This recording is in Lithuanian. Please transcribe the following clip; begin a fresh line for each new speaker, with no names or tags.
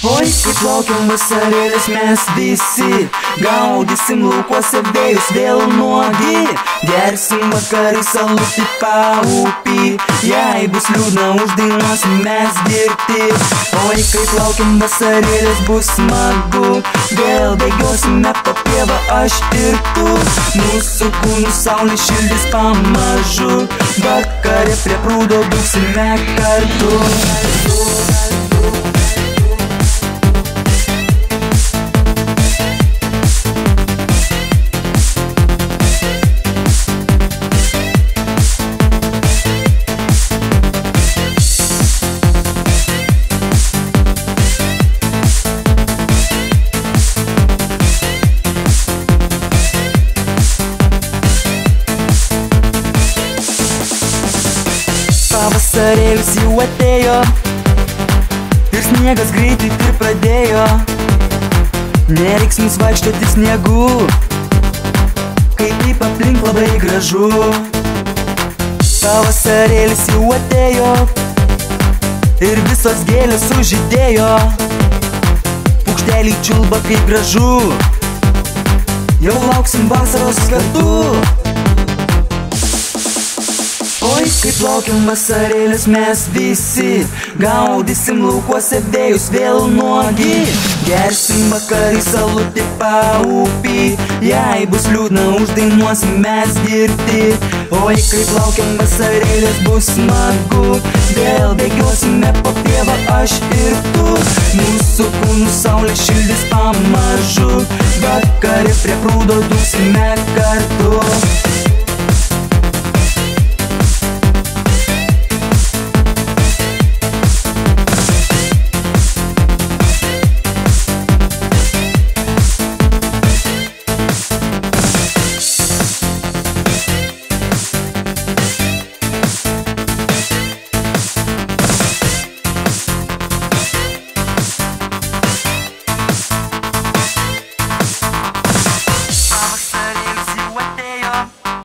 Oi, kaip laukiam vasarėlės mes visi, gaudysim laukuose vėjus vėl nuogi, gersim vakarais alutį paupį, jei bus liūdna uždainuosim mes girti. Oi, kaip laukiam vasarėlės bus smagu, vėl bėgiosime po pievą aš ir tu, mūsų kūnų saulė šildys pamažu, vakare prie prūdo būsime kartu. Pavasarėlis jau atėjo ir sniegas greitai pripradėjo, nereiks mums vaikštoti sniegu, kai taip aplink labai gražu. Pavasarėlis jau atėjo ir visos gėlės sužydėjo, paukšteliai čiulba kaip gražu, jau lauksim vasaros kartu. Oi, kaip laukiam vasarėlės mes visi, gaudysim laukuose vėjus vėl nuogi, gersim vakarais alutį paupį, jei bus liūdna uždainuosim mes girti. Oi, kaip laukiam vasarėlės bus smagu, vėl bėgiosime po pievą aš ir tu, mūsų kūnų saulė šildys pamažu, vakare prie prūdo dūsime kartu.